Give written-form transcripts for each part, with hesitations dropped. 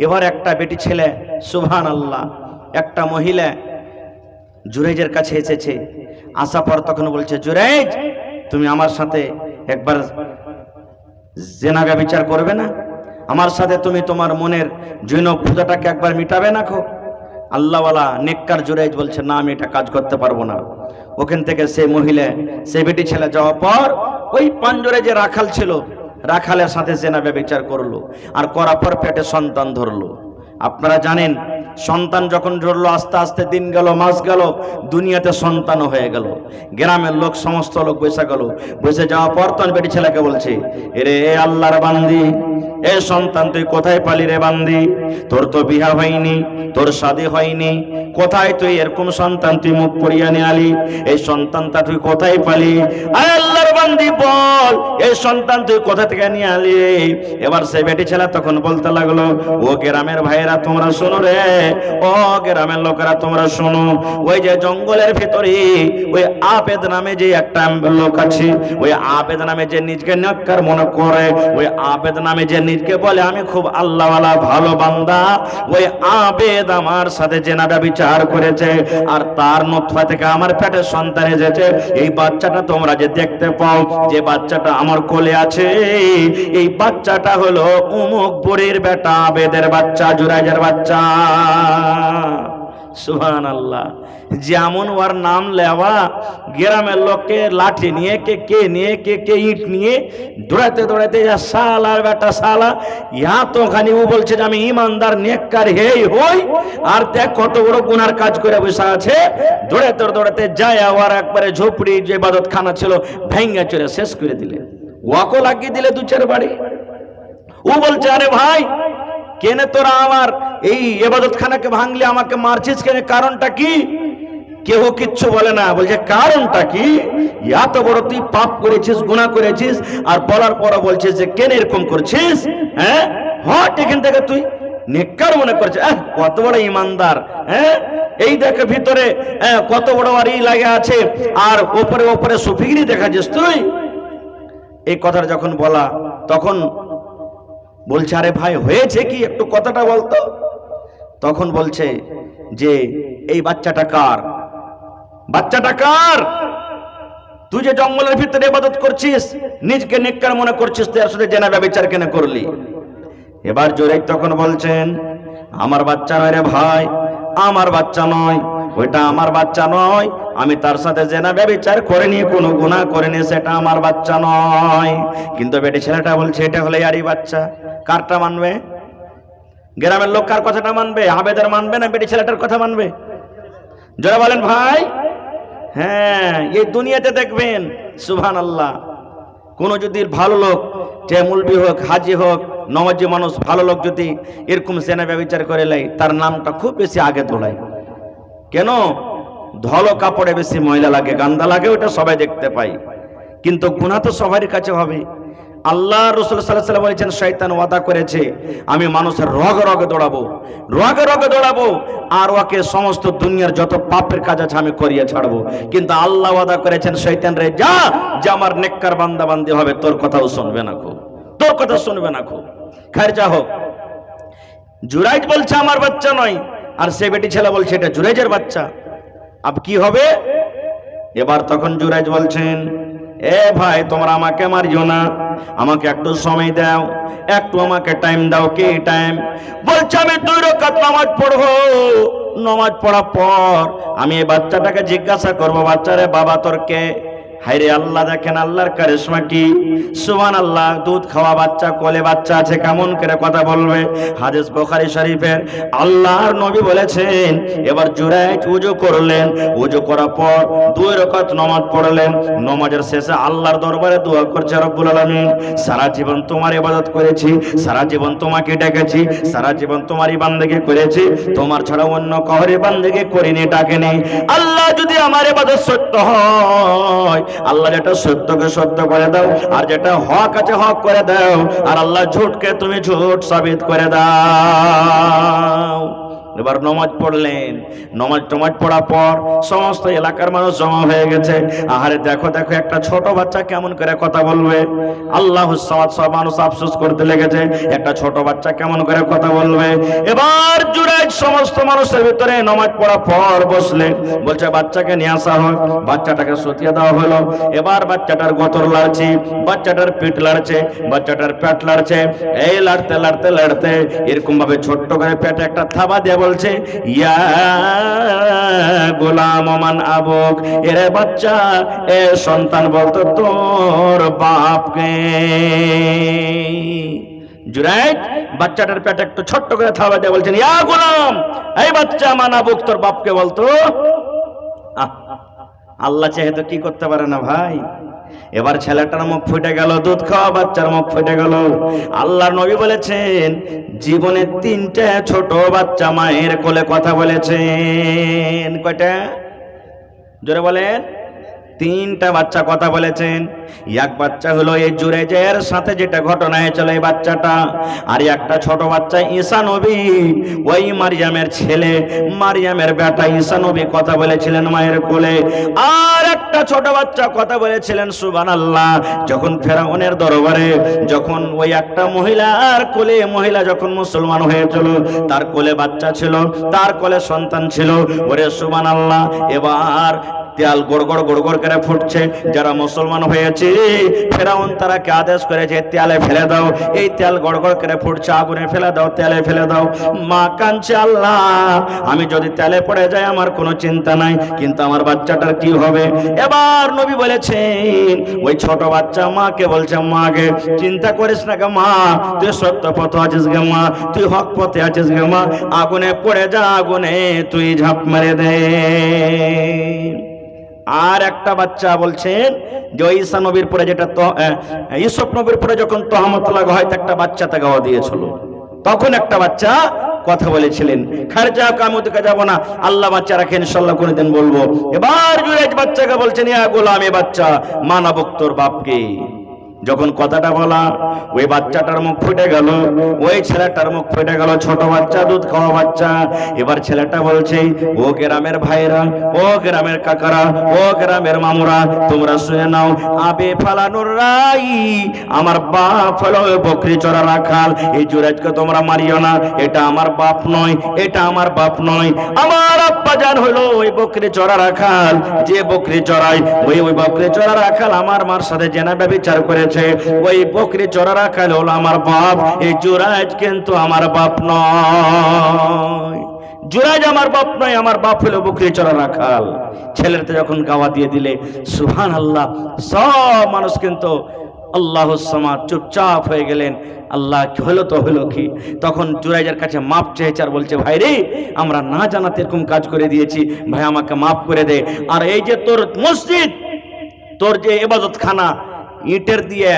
এবার একটা বেটি ছেলে, সুবহানাল্লাহ, একটা মহিলা জুরাইজের কাছে এসেছে। আসার পর তখন বলছে, জুরাইজ, তুমি আমার সাথে একবার জিনা ব্যভিচার করবে না? আমার সাথে তুমি তোমার মনের জৈন পূজাটাকে একবার মিটাবে না? খো আল্লাহওয়ালা নেককার জুরাইজ বলছে, না, আমি এটা কাজ করতে পারবো না। ওখান থেকে সে মহিলা, সে বেটি ছেলে যাওয়ার পর ওই পাঞ্জরে যে রাখাল ছিল, রাখালের সাথে জিনা ব্যভিচার করলো, আর করার পর পেটে সন্তান ধরলো। আপনারা জানেন, সন্তান যখন ধরলো, আস্তে আস্তে দিন গেল, মাস গেল, দুনিয়াতে সন্তানও হয়ে গেল। গ্রামের লোক, সমস্ত লোক বসে গেল। বসে যাওয়ার পর তখন বেটি ছেলেকে বলছে, এরে আল্লাহর বান্দি, এ সন্তান তুই কোথায় পালি রে বান্দি? তোর তো বিয়া হয়নি, তোর শাদী হয়নি, কোথায় তুই এরকম সন্তান তুই মুখ পড়িয়া নিয়ে আলি? এই সন্তানটা তুই কোথায় পালি? আয় আল্লাহর বান্দি বল, এই সন্তান তুই কোথা থেকে নিয়ে আলি? এবার সেই বেটি ছেলে তখন বলতে লাগলো, ও গ্রামের ভাইয়েরা তোমরা শোনো রে, ও গ্রামের লোকেরা তোমরা শোনো, ওই যে জঙ্গলের ভিতরে ওই আবেদ নামে যে একটা লোক আছে, ওই আবেদ নামে যে নিজকে নেককার মনে করে, ওই আবেদ নামে যে নিজকে বলে আমি খুব আল্লাহওয়ালা ভালো বান্দা, ওই আবেদ আমার সাথে জিনা ব্যভিচার করেছে, আর তার নতফা থেকে আমার পেটে সন্তান এসেছে। এই বাচ্চাটা তোমরা যে দেখতে পাও, যে বাচ্চাটা আমার কোলে আছে, এই বাচ্চাটা হলো অমুক বুড়ির বেটা আবেদের বাচ্চা, জুরাইজের বাচ্চা। সুবহানাল্লাহ। যেমন ওর নাম লেওয়া, গ্রামের লোককে লাঠি নিয়ে, কে নিয়ে, কে ইট নিয়ে দৌড়াতে দৌড়াতে, শালার বেটা শালা, ইহা তো খানি ও বলছে যে আমি ইমানদার নেককার হেই হই, আর দেখ কত বড় গুনার কাজ করে বসে আছে। দৌড়াতে দৌড়াতে যায়, আর একবারে ঝোপড়ি যে ইবাদত খানা ছিল ভেঙ্গে চড়ে শেষ করে দিলে, ওয়াকও লাগিয়ে দিলে দু চার বাড়ি। ও বলছে, আরে ভাই, কেনে তোরা আমার এই ইবাদত খানাকে ভাঙলে, আমাকে মারছিস কেন? কারণটা কি? কেউ কিচ্ছু বলে না। বলছে, কারণটা কি? এত বড় তুই পাপ করেছিস, গুনাহ করেছিস, আর বলার পর বলছিস যে কেন এরকম করছিস? হ্যাঁ, হট এখান থেকে, তুই নেককার মনে করছিস, কত বড় ইমানদার। হ্যাঁ, এই দেখে ভিতরে কত বড় আরি লাগে আছে, আর ওপরে ওপরে সুফিগিরি দেখাচ্ছিস তুই। এই কথাটা যখন বলা, তখন বলছে, আরে ভাই হয়েছে কি, একটু কথাটা বলতো। তখন বলছে যে এই বাচ্চাটা কার? বাচ্চাটা কার? তুই যে জঙ্গলের ভিতরে ইবাদত করছিস, নিজকে নেককার মনে করছিস, তুই আসলে জিনা ব্যভিচার কেন করলি? এবার জোরে তখন বলছেন, আমার বাচ্চা নয় রে ভাই, আমার বাচ্চা নয়, ওইটা আমার বাচ্চা নয়, আমি তার সাথে জিনা ব্যভিচার করিনি, কোনো গুনাহ করিনি, সেটা আমার বাচ্চা নয়। কিন্তু বেটি ছেলেটা বলছে এটা হলে আরই বাচ্চা। কারটা মানবে? গ্রামের লোক কার কথাটা মানবে? আবেদের মানবে না বেটি ছেলেটার কথা মানবে? যারা বলেন ভাই, হ্যাঁ, এই দুনিয়াতে দেখবেন সুবহানাল্লাহ, কোন যদি ভালো লোক, যে মুলবি হোক, হাজি হোক, নমাজি মানুষ, ভালো লোক যদি এরকম জিনা ব্যভিচার করে লাই, তার নামটা খুব বেশি আগে দৌড়ায়। কেন? ধলো কাপড়ে বেশি ময়লা লাগে, গান্দা লাগে, ওটা সবাই দেখতে পাই, কিন্তু গুনাহ তো সবার কাছে হবে। আল্লাহ রাসূল সাল্লাল্লাহু আলাইহি ওয়াসাল্লাম বলেছেন, শয়তান ওয়াদা করেছে আমি মানুষের রগে রগে দৌড়াবো, রগে রগে দৌড়াবো, আর ওকে সমস্ত দুনিয়ার যত পাপের কাজ আছে আমি করিয়ে ছাড়বো। কিন্তু আল্লাহ ওয়াদা করেছেন, শয়তান রে যা, যে আমার নেককার বান্দা বান্দি হবে, তোর কথাও শুনবে না খো, তোর কথা শুনবে না খো। খায়ের যা হোক, জুরাইজ বলছে আমার বাচ্চা নয়, আর সে বেটি ছেলে বলছে এটা জুরাইজের বাচ্চা। আব কি হবে? এবার তখন জুরাইজ বলছেন, এ ভাই, তোমরা আমাকে মারিও না, আমাকে একটু সময় দাও, একটু আমাকে টাইম দাও। কি টাইম? বলছে আমি 2 রাকাত নামাজ পড়বো, নামাজ পড়ার পর আমি এই বাচ্চাটাকে জিজ্ঞাসা করবো, বাচ্চারে বাবা তোর কে? হায়রে আল্লাহ, দেখেন আল্লাহর কারিশমা কি, সুবহানাল্লাহ। দুধ খাওয়া বাচ্চা, কোলে বাচ্চা আছে, কেমন করে কথা বলবে? হাদিস বুখারী শরীফের। আল্লাহর নবী বলেছেন, এবার জুরাইজ ওযু করলেন, ওযু করার পর 2 রাকাত নামাজ পড়লেন। নামাজের শেষে আল্লাহর দরবারে দোয়া করছে, রব্বুল আলামিন, সারা জীবন তোমার ইবাদত করেছি, সারা জীবন তোমাকে ডেকেছি, সারা জীবন তোমারই বান্দেগি করেছি, তোমার ছাড়া অন্য কারোর বান্দেগি করিনি, ডাকেনি। আল্লাহ যদি আমার ইবাদত সত্য হয়, আল্লাহ যেটা সত্যকে সত্য করে দাও, আর যেটা হক আছে হক করে দাও, আর আল্লাহ ঝুটকে তুমি ঝুট সাবিত করে দাও। এবার নমাজ পড়লেন। নমাজ পড়ার পর সমস্ত এলাকার মানুষ জমা হয়ে গেছে। আহারে দেখো দেখো একটা ছোট বাচ্চা কেমন করে কথা বলবে। আল্লাহুস সামাদ, সব মানুষ আফসোস করতে লেগেছে একটা ছোট বাচ্চা কেমন করে কথা বলবে। এবার জুরাইজ সমস্ত মানুষের ভিতরে নমাজ পড়ার পর বসলে বলছে বাচ্চাকে নিয়ে আসা হয়। বাচ্চাটাকে সতিয়ে দেওয়া হলো। এবার বাচ্চাটার গতর লাড়ছে, বাচ্চাটার পিঠ লাড়ছে, বাচ্চাটার পেট লাড়ছে। এই লাড়তে লাড়তে লাড়তে এরকম ভাবে ছোট্ট করে পেটে একটা থাবা দিয়ে বলছে, ইয়া গোলাম মান আবুক, এরে বাচ্চা, এ সন্তান বলতো তোর বাপকে। জুরাইজ বাচ্চাটার পেটে একটু ছোট্ট করে থাবা দিয়ে বলছেন, ইয়া গোলাম, এই বাচ্চা মান আবুক, তোর বাপকে বলতো। আল্লাহ চেয়ে তো কি করতে পারে না ভাই। এবার ছেলেটার মুখ ফুটে গেল, দুধ খাওয়া বাচ্চার মুখ ফুটে গেল। আল্লাহর নবী বলেছেন জীবনে 3টে ছোট বাচ্চা মায়ের কোলে কথা বলেছেন। কয়টা? জোরে বলেন। 3টা বাচ্চা কথা বলেছেন। এক বাচ্চা হলো এই জুরাইজের সাথে যেটা ঘটনা হয়েছিল এই বাচ্চাটা, আর একটা ছোট বাচ্চা ঈসা নবী, ওই মারিয়ামের ছেলে, মারিয়ামের বেটা ঈসা নবী কথা বলেছিলেন মায়ের কোলে। আর একটা ছোট বাচ্চা কথা বলেছিলেন সুবহানাল্লাহ, যখন ফেরাউনের দরবারে, যখন ওই একটা মহিলার কোলে, মহিলা যখন মুসলমান হয়েছিল তার কোলে বাচ্চা ছিল, তার কোলে সন্তান ছিল। ওরে সুবহানাল্লাহ, এবার তেল গড় গড় করে ফুটছে। যারা মুসলমান হয়েছে ফেরাউন তারাকে আদেশ করেছে তেলে ফেলে দাও, এই তেল গড় করে ফুটছে, আগুনে ফেলে দাও, তেলে ফেলে দাও। মা কাঁদছে, আল্লাহ আমি যদি তেলে পড়ে যাই আমার কোনো চিন্তা নাই, কিন্তু আমার বাচ্চাটার কি হবে। এবার নবী বলেছেন ওই ছোট বাচ্চা মাকে বলছে, মা গে চিন্তা করিস না গে মা, তুই সত্য পথে আছিস গে মা, তুই হক পথে আছিস গে মা, আগুনে পড়ে যা, আগুনে তুই ঝাঁপ মেরে দে। আর একটা বাচ্চা বলছেন যে ঈসা নবীর পরে যেটা ইউসুফ নবীর পরে যখন তহমত লাগা হয় একটা বাচ্চা তাকে গাওয়া দিয়েছিল, তখন একটা বাচ্চা কথা বলেছিলেন, খারজা আমি ওদিকে যাবো না, আল্লাহ বাচ্চা রাখেন, ইনশাআল্লাহ কোনদিন বলবো। এবার জুরাইজ বাচ্চাকে বলছেন, ইয়া গোলাম, এ বাচ্চা মানাবুক তোর বাপকে। যখন কথাটা বলা ওই বাচ্চাটার মুখ ফুটে গেল, ওই ছেলেটার মুখ ফুটে গেল, ছোট বাচ্চা, দুধ খাওয়া বাচ্চা। এবার ছেলেটা বলছে, ও গ্রামের ভাইরা, ও গ্রামের কাকারা, ও গ্রামের মামুরা, তোমরা শুনে নাও, আবে ফালানুর রাই, আমার বাপ হলো বকরি চড়া রাখাল। এই জুরাইজকে তোমরা মারিও না, এটা আমার বাপ নয়, এটা আমার বাপ নয়, আমার আব্বা জান হলো ওই বকরি চড়া রাখাল। যে বকরি চড়াই ওই বকরি চড়া রাখাল আমার মার সাথে জেনা ব্যভিচার করেছে, ওই বকরি চড়া রাখাল হলো আমার বাপ। এই জুরাইজ কিন্তু আমার বাপ নয়, জুরাইজ আমার বাপ নয়, আমার বাপ হলো বকরি চড়া রাখাল। ছেলেটা যখন গাওয়া দিয়ে দিলে সুবহানাল্লাহ, সব মানুষ কিন্তু আল্লাহুস সামাদ চুপচাপ হয়ে গেলেন। আল্লাহ হলো তো হলো কি। তখন জুরাইজের কাছে মাপ চেয়েছে আর বলছে, ভাই রে আমরা না জানাতে এরকম কাজ করে দিয়েছি, ভাই আমাকে মাফ করে দে। আর এই যে তোর মসজিদ, তোর যে ইবাদত খানা ইটের দিয়ে,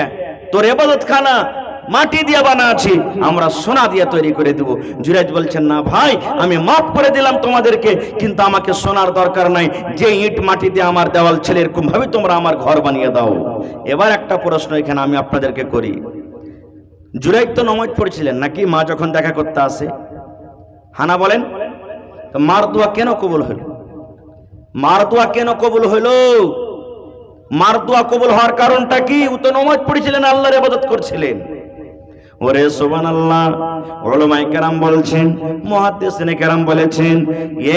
তোর ইবাদত খানা মাটি দিয়ে বানাচ্ছি, আমরা সোনা দিয়ে তৈরি করে দেব। জুরাইজ বলছেন, না ভাই আমি মাফ করে দিলাম তোমাদেরকে, কিন্তু আমাকে সোনার দরকার নাই, যে ইট মাটি দিয়ে আমার দেওয়াল ছিল এরকম ভাবে তোমরা আমার ঘর বানিয়ে দাও। এবার একটা প্রশ্ন এখানে আমি আপনাদেরকে করি, জুরাইজ তো নামাজ পড়ছিলেন নাকি মা যখন দেখা করতে আসে? হানা বলেন, তো মার দোয়া কেন কবুল হলো? মার দোয়া কেন কবুল হলো? মার দোয়া কবুল হওয়ার কারণটা কি? ও তো নামাজ পড়ছিলেন, আল্লাহর ইবাদত করছিলেন। ওরে সুবহানাল্লাহ, উলামায়ে কেরাম বলছেন, মুহাদ্দিসিনে কেরাম বলেছেন,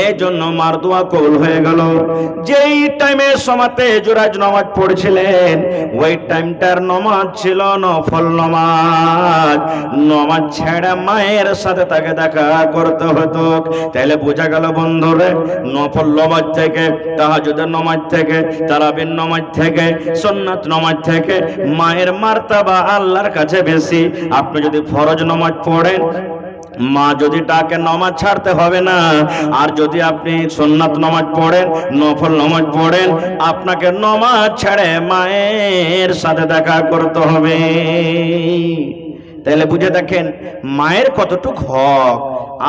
এই জন্য মার দোয়া কবুল হয়ে গেল। যেই টাইমে সমাতে জুরাইজ নামাজ পড়ছিলেন ওই টাইমটার নামাজ ছিল নফল নামাজ। নামাজ ছেড়ে মায়ের সাথে তাকে দেখা করতে হতো। তাহলে বোঝা গেল বন্ধুরে, নফল নামাজ থেকে, তাহাজ্জুদের নামাজ থেকে, তারাবির নামাজ থেকে, সুন্নাত নামাজ থেকে মায়ের মার্তাবা আল্লাহর কাছে বেশি। আপনি যদি ফরজ নামাজ পড়েন, মা যদি ডাকে নামাজ ছাড়তে হবে না। আর যদি আপনি সুন্নাত নামাজ পড়েন, নফল নামাজ পড়েন, আপনাকে নামাজ ছেড়ে মায়ের সাথে দেখা করতে হবে। তাহলে বুঝে দেখেন মায়ের কতটুকু হক,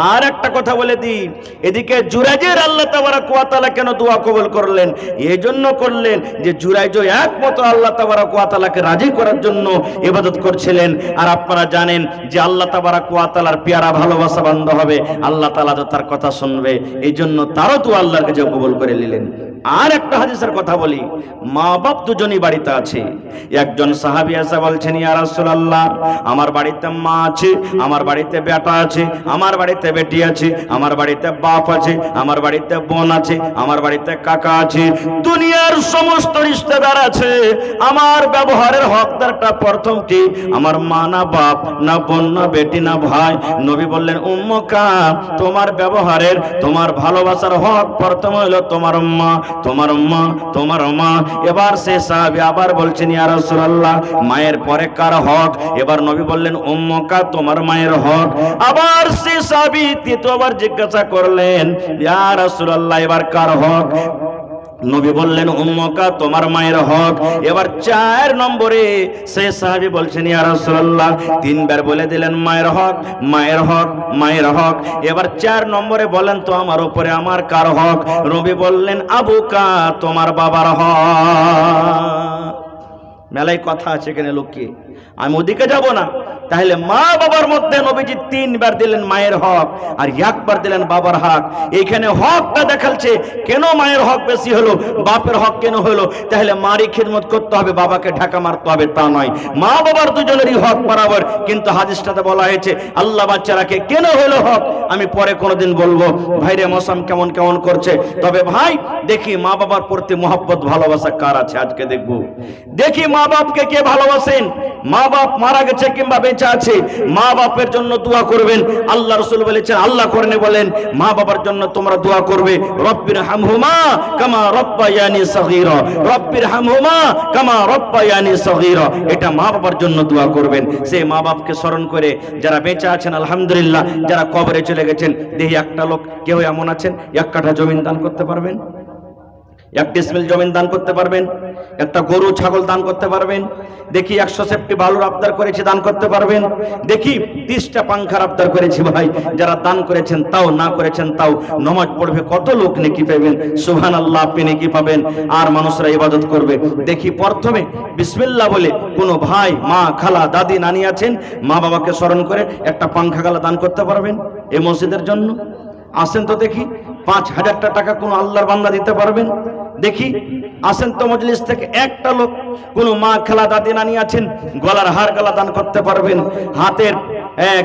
আর একটা কথা বলে দিই, এদিকে জুরাইজের আল্লাহ তাবারক ওয়া তাআলা কেন দোয়া কবুল করলেন? এই জন্য করলেন যে জুরাইজ একমাত্র আল্লাহ তাবারক ওয়া তাআলাকে রাজি করার জন্য ইবাদত করছিলেন। আর আপনারা জানেন যে আল্লাহ তাবারক ওয়া তাআলার পেয়ারা ভালোবাসা বান্দা হবে, আল্লাহ তাআলা তো তার কথা শুনবে, এই জন্য তারও তো আল্লাহর কাছে কবুল করে নিলেন। আর একটা হাদিসের কথা বলি, মা বাপ দুজনই বাড়িতে আছে। একজন সাহাবী এসে বলছেন, ইয়া রাসূলুল্লাহ, আমার বাড়িতে মা আছে, আমার বাড়িতে বেটা আছে, আমার বাড়িতে বেটি আছে, আমার বাড়িতে বাপ আছে, আমার বাড়িতে বোন আছে, আমার বাড়িতে কাকা আছে, দুনিয়ার সমস্ত রিশতেদার আছে, আমার ব্যবহারের হকদারটা প্রথম কি? আমার মা না বাপ না বোন না বেটি না ভাই? নবী বললেন, উম্মুকা, তোমার ব্যবহারের তোমার ভালোবাসার হক প্রথম হলো তোমার মা, তোমার মা, তোমার মা। এবার সে সাহাবী আবার বলছেন, ইয়া রাসূলুল্লাহ, মায়ের পরে কার হক? এবার নবী বললেন, উম্মুকা, তোমার মায়ের হক। আবার সে সাহাবী তৃতীয়বার জিজ্ঞাসা করলেন, ইয়া রাসূলুল্লাহ, এবার কার হক? নবী বললেন, উম্মুকা, তোমার মায়ের হক। এবার 4 নম্বরে সে সাহাবী বলছেন, ইয়া রাসূলুল্লাহ, 3বার বলে দিলেন মায়ের হক, মায়ের হক, মায়ের হক। এবার 4 নম্বরে বলেন তো আমার উপরে আমার কার হক? নবী বললেন, আবুকা, তোমার বাবার হক। মেলায় কথা আছে এখানে লোককে, আমি ওদিকে যাব না। তাহলে মা বাবার মধ্যে নবীজি 3বার দিলেন মায়ের হক আর 1বার দিলেন বাবার হক। এইখানে হকটা দেখাচ্ছে কেন মায়ের হক বেশি হলো, বাপের হক কেন হলো? তাহলে মারই খিদমত করতে হবে, বাবাকে ঢাকা মারতে হবে তা নয়, মা বাবার দুজনেরই হক বরাবর। কিন্তু হাদিসটাতে বলা হয়েছে আল্লাহ বাচ্চারাকে কেন হলো হক, আমি পরে কোনোদিন বলবো। ভাইরে মৌসুম কেমন কেমন করছে, তবে ভাই দেখি মা বাবার প্রতি মহব্বত ভালোবাসা কার আছে আজকে দেখবো। দেখি মা বাপকে কে ভালোবাসেন, মা বাপ মারা গেছে কিংবা বেঁচে আছে, মা বাপের জন্য দোয়া করবেন। আল্লাহ রাসূল বলেছেন, আল্লাহ কোরআনে বলেন, মা বাবার জন্য তোমরা দোয়া করবে, রব্বির হামহুমা কামা রব্বায়ানি সগীরা, রব্বির হামহুমা কামা রব্বায়ানি সগীরা। এটা মা বাবার জন্য দোয়া করবেন। সেই মা বাপকে স্মরণ করে যারা বেঁচে আছেন আলহামদুলিল্লাহ, যারা কবরে চলে গেছেন, দেখি একটা লোক কেউ এমন আছেন 1 কাঠা জমি দান করতে পারবেন, 1 ডিসমিল জমিন দান করতে পারবেন, একটা গরু ছাগল দান করতে পারবেন, দেখি 100 সেফটি বালুর আবদার করেছি দান করতে পারবেন, দেখি 30টা পাংখার আবদার করেছি। ভাই যারা দান করেছেন তাও, না করেছেন তাও, নামাজ পড়বে কত লোক নেকি পাবেন, সুবহানাল্লাহ, আপনি নেকি পাবেন, আর মানুষরা ইবাদত করবে। দেখি প্রথমে বিসমিল্লাহ বলে কোনো ভাই, মা, খালা, দাদি, নানি আছেন, মা বাবাকে স্মরণ করে একটা পাংখা গালা দান করতে পারবেন এই মসজিদের জন্য? আসেন তো দেখি, 5000 টাকা কোনো আল্লাহর বান্দা দিতে পারবেন? দেখি আসেন তো মজলিস থেকে একটা লোক, কোন মা, খালা, দাদি, নানি আছেন, গলার হার গলা দান করতে পারবেন, হাতের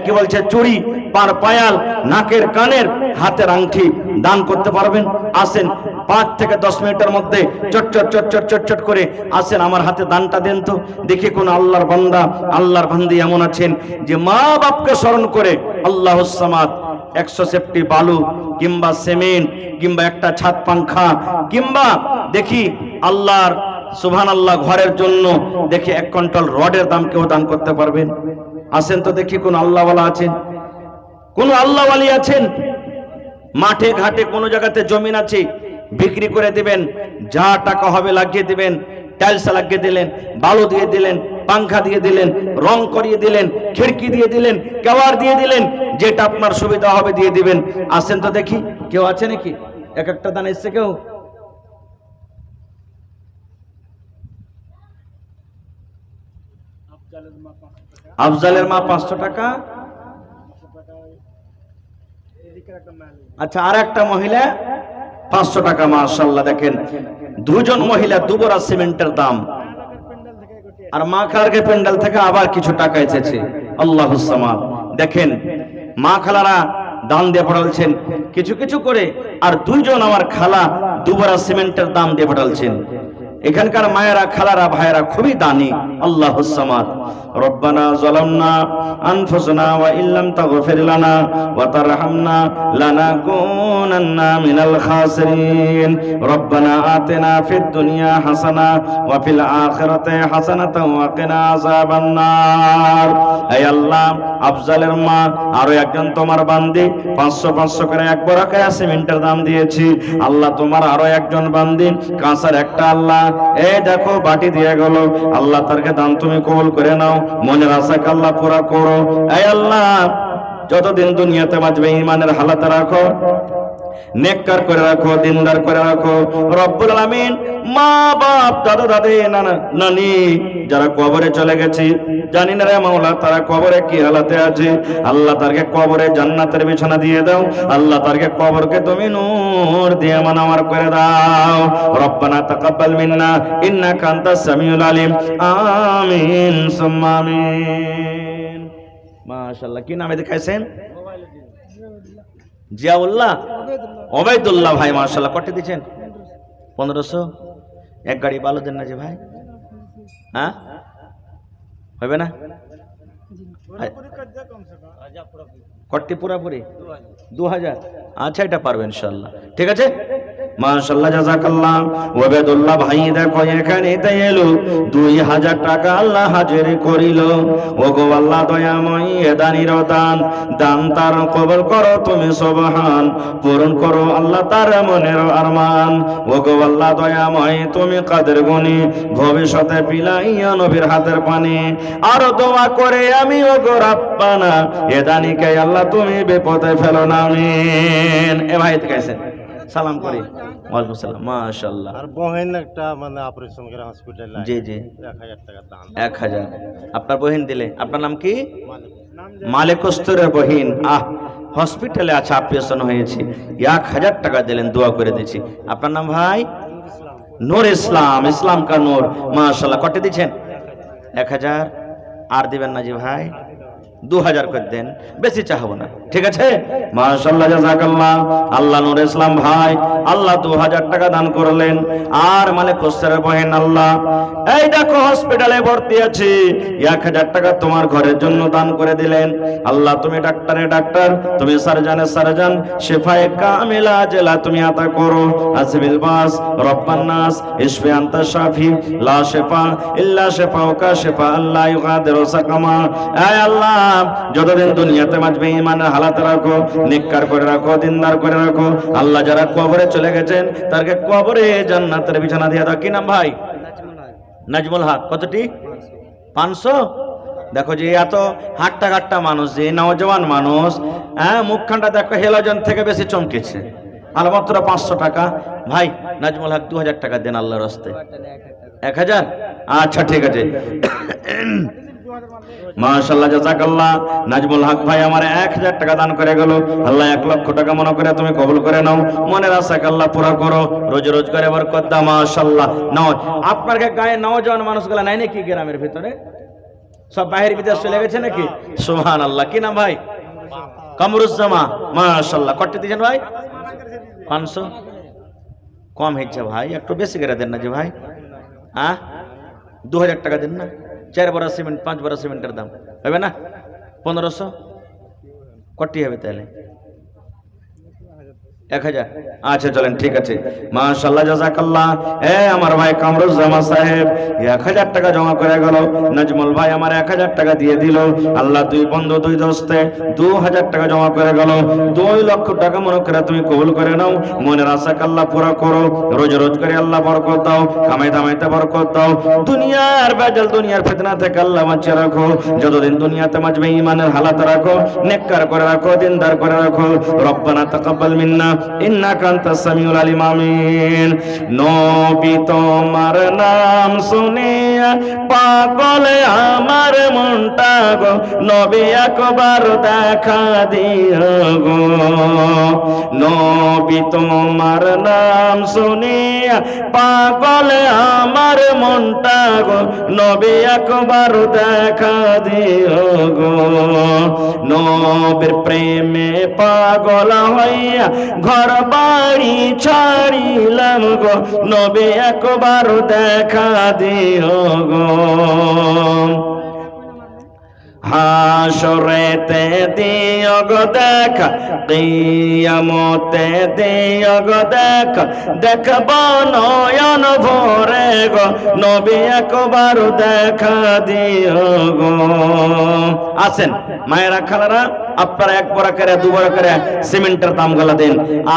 কি বলছে চুড়ি, পার পায়াল, নাকের কানের, হাতের আংটি দান করতে পারবেন? আসেন 5 থেকে 10 মিনিটের মধ্যে চট করে আসেন, আমার হাতে দানটা দেন তো দেখি কোন আল্লাহর বান্দা, আল্লাহর বান্দি এমন আছেন যে মা বাপকে স্মরণ করে আল্লাহুস সামাদ 100 সেফটি বালু কিংবা সিমেন্ট কিংবা একটা ছাদ পাংখা কিংবা দেখি আল্লাহর সুবহানাল্লাহ ঘরের জন্য দেখি 1 কুইন্টাল রডের দাম কেউ দান করতে পারবেন? আসেন তো দেখি কোন আল্লাহওয়ালা আছেন, কোন আল্লাহওয়ালি আছেন? মাঠে ঘাটে কোন জায়গাতে জমিন আছে, বিক্রি করে দিবেন, যা টাকা হবে লাগিয়ে দিবেন, টাইলস লাগিয়ে দিলেন, বালু দিয়ে দিলেন, পাংখা দিয়ে দিলেন, রং করিয়ে দিলেন, খিড়কি দিয়ে দিলেন, কেওয়ার দিয়ে দিলেন, যেটা আপনার সুবিধা হবে দিয়ে দিবেন। আসেন তো দেখি কেউ আছে নাকি? একটা দান এসছে কেউ? আফজালের মা 500 টাকা। আচ্ছা, আর একটা মহিলা 500 টাকা। মাশাআল্লাহ, দেখেন 2 জন মহিলা 2 বড়া সিমেন্টের দাম। আর মা খালার প্যান্ডেল থেকে আবার কিছু টাকা এসেছে। আল্লাহুস সামাদ। দেখেন মা খালারা দান দিয়ে পাঠালছেন কিছু কিছু করে, আর 2 জন আমার খালা 2 বড়া সিমেন্টের দাম দিয়ে পাঠালছেন। এখানকার মায়েরা, খালারা, ভাইয়েরা খুবই দানি। আল্লাহুস সামাদ। রব্বানা যালামনা আনফুসানা ওয়া ইল্লাম তাগফির লানা ওয়া তারহামনা লানাকুনান্না মিনাল খাসিরিন। রব্বানা আতিনা ফিদ দুনিয়া হাসানা ওয়া ফিল আখিরাতি হাসানাতাও ওয়া কিনা আযাবান নার। হে আল্লাহ, আফজালের মা আরো একজন তোমার বান্দি 500 করে 1 বড়া সিমেন্টের দাম দিয়েছি। আল্লাহ, তোমার আরো একজন বান্দি কাঁসার একটা আল্লাহ এই দেখো বাটি দিয়ে গেল। আল্লাহ, তারকে দান তুমি কবুল করে নাও, মনের আশাকে আল্লাহ পুরা করো। এই আল্লাহ, যতদিন দুনিয়াতে বাঁচবে ঈমানের হালাতে রাখো, নেককার করে রাখো, দিনদার করে রাখো। রব্বুল আলামিন মা বাপ দাদা দাদি নানা নানি যারা কবরে চলে গেছে, জানি না রে মাওলা তারা কবরে কি হালাতে আছে। আল্লাহ তারকে কবরে জান্নাতের বিছানা দিয়ে দাও। আল্লাহ তারকে কবরকে তুমি নূর দিয়ে মানামার করে দাও। রব্বানা তাকাব্বাল মিন্না ইন্নাকা আনতাস সামিউল আলিম। আমিন সুম্মা আমিন। মাশাআল্লাহ। কি নামে দেখাইছেন? জিয়াউল্লাহ ওবায়দুল্লাহ ভাই। মাশাআল্লাহ। কত দিয়েছেন? 1500। এক গাড়ি বালু দেন না যে ভাই, হ্যাঁ হবে না? কটটি পুরাপুরি 2000। আচ্ছা এটা পারবে ইনশাআল্লাহ। ঠিক আছে মাশাআল্লাহ জাযাকাল্লাহ। ওবায়দুল্লাহ ভাই দেখো এখানে এলো 2000 টাকা আল্লাহ হাজির করিল। ওগো আল্লাহ দয়াময় এ দানির দান, দান তার কবুল করো তুমি সুবহান, পূরণ করো আল্লাহ তার মনের আরমান। ওগো আল্লাহ দয়াময় তুমি কাদের গুণী, ভবিষ্যতে পিলাইয়া নবীর হাতের পানি। আর দোয়া করে আমি ওগো রাব্বানা এ দানিকে আল্লাহ তুমি বিপদে ফেলো না। আমিন। এ ভাই দেখাইছেন সালাম করি। ওয়ালাইকুম সালাম। মাশাআল্লাহ। আর বহেন একটা মানে অপারেশন করে হসপিটালে, জি জি 1000 টাকা দান। 1000 আপনার বহেন দিলে। আপনার নাম কি? মালিক কস্তরের বহিন। হসপিটালে আছে, অপারেশন হয়েছে, 1000 টাকা দিলেন, দোয়া করে দিয়েছি। আপনার নাম ভাই? নূর ইসলাম। ইসলাম কা নূর। মাশাআল্লাহ। কত দিচ্ছেন? 1000। আর দিবেন না জি ভাই? 2000 করে দেন, বেশি চাহবো না। ঠিক আছে মাশাআল্লাহ জাযাকাল্লাহ। আল্লাহ নূর ইসলাম ভাই আল্লাহ 2000 টাকা দান করলেন। আর মালিক কোসের বহেন আল্লাহ এই দেখো হসপিটালে ভর্তি আছে, 1000 টাকা তোমার ঘরের জন্য দান করে দিলেন। আল্লাহ তুমি ডাক্তারে ডাক্তার, তুমি সার্জনে সার্জন, শিফায়ে কামিলা জেলা তুমি আতা করো। আসবিল বাস রব্বান নাস ইশফি আনতা শাফি লা শিফা ইল্লা শিফাউকা শিফা আল্লাহ ইউগাদিরু সাকামা। আয় আল্লাহ যতদিন দুনিয়াতে বাঁচবে ঈমানের হালাতে রাখো, নেককার করে রাখো, দিনদার করে রাখো। আল্লাহ যারা কবরে চলে গেছেন তারকে কবরে জান্নাতের বিছানা দিয়ে দাও। কি নাম ভাই? নাজমুল হক। কতটি? 500। দেখো যে এত হাট্টা ঘাট্টা মানুষ, যে নওজওয়ান মানুষ, হ্যাঁ মুখখানটা দেখো হেলোজেন থেকে বেশি চমকেছে। আর মাত্র 500 টাকা। ভাই নাজমুল হক 2000 টাকা দেন আল্লাহর রাস্তায়। 1000। আচ্ছা ঠিক আছে মাশাআল্লাহ জাযাকাল্লাহ। নাজমুল হক ভাই আমার 1000 টাকা দান করে গেল। আল্লাহ 1 লক্ষ টাকা মনে করে তুমি কবুল করে নাও, মনের আশাকে আল্লাহ পুরো করো, রোজ রোজ করে বরকত দাও। মাশাআল্লাহ। নাও আপনার গায়ে নওজওয়ান মানুষগুলো নাই নাকি গ্রামের ভিতরে? সব বাইরে বিদেশ চলে গেছে নাকি? সুবহানাল্লাহ। কি নাম ভাই? কামরুজ্জামা। মাশাআল্লাহ। কত দিয়েছেন ভাই? 500। কম হয়েছে ভাই, একটু বেশি করে দেন না যে ভাই। 2000 টাকা দেন না। 4 বড়া সিমেন্ট 5 বড়া সিমেন্টের দাম হবে না? 1500। কটি হবে তাহলে? 1000। আচ্ছা চলেন ঠিক আছে মাশাআল্লাহ জাযাকাল্লাহ। আমার ভাই কামরুজ্জামান সাহেব 1000 টাকা জমা করে গেল। নাজমুল ভাই আমার 1000 টাকা দিয়ে দিল। আল্লাহ দুই বন্ধু দুই দোস্তে 2000 টাকা জমা করে গেল। 2 লক্ষ টাকা মনে করে তুমি কবুল করে নাও, মনের আশাকে আল্লাহ পুরো করো, রোজ রোজ করে আল্লাহ বরকত দাও, কামাই দামাইতে বরকত দাও। দুনিয়ার বেজাল দুনিয়ার ফিতনা থেকে আল্লাহ বাঁচিয়ে রাখো। যতদিন দুনিয়াতে বাঁচবে ঈমানের হালাতে রাখো, নেককার করে রাখো, দিনদার করে রাখো। রব্বানা তাকাব্বাল মিন্না ইন্নাকা আনতাস সামিউল আলিম। আমিন। নবী তোমার নাম শুনিয়া পাগল আমার মনটা গো, নবী একবার দেখা দিও গো। নবী তোমার নাম শুনিয়া পাগল আমার মনটা গো, নবী একবার দেখা দিও গো। নবীর প্রেমে পাগল হইয়া ঘর বাড়ি ছাড়িলাম গো, নবী একবার দেখা দিও গো। হাসরেতে দিও গো দেখা, কিয়ামতে দিও গো দেখা, দেখব নয়ন ভরে গো, নবী একবার দেখা দিও গো। আসেন মায়েরা খালারা, আপনারা 1 বড়া করে 2 বড়া করে সিমেন্টের দাম গালা দেন,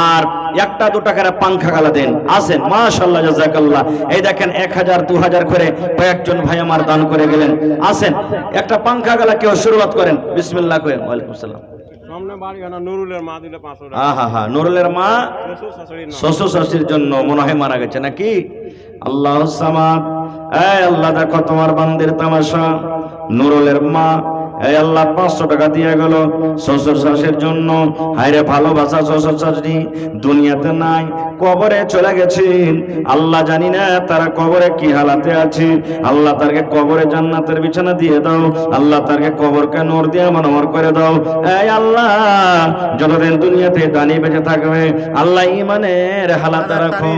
আর 1টা 2টা করে পাংখা গালা দেন। আসেন মাশাআল্লাহ জাযাকাল্লাহ। এই দেখেন 1000 2000 করে কয়েকজন ভাই আমার দান করে গেলেন। আসেন একটা পাংখা গালা কেউ শুরুয়াত করেন বিসমিল্লাহ করে। ওয়ালাইকুম সালাম। সামনে বাড়ি না নুরুলের মা দিলে 500 টাকা। হ্যাঁ হ্যাঁ হ্যাঁ, নুরুলের মা শ্বশুর শাশুড়ির নাম। শ্বশুর শাশুড়ির জন্য মনে হয় মারা গেছে নাকি। আল্লাহ সামাদ, এই আল্লাহ দেখো তোমার বান্দির তামাশা। নুরুলের মা এই আল্লাহ 500 টাকা দিয়ে গেল শ্বশুর শাশুড়ির জন্য। হায়রে ভালোবাসা শ্বশুর শাশুড়ি দুনিয়াতে নাই, কবরে চলে গেছেন। আল্লাহ জানি না তারা কবরে কি হালাতে আছে। আল্লাহ তারকে কবরে জান্নাতের বিছানা দিয়ে দাও। আল্লাহ তারকে কবরকে নূর দিয়ে মনোহর করে দাও। এই আল্লাহ যতদিন দুনিয়াতে দানি বেঁচে থাকবে আল্লাহ ইমানের হালাতে রাখো।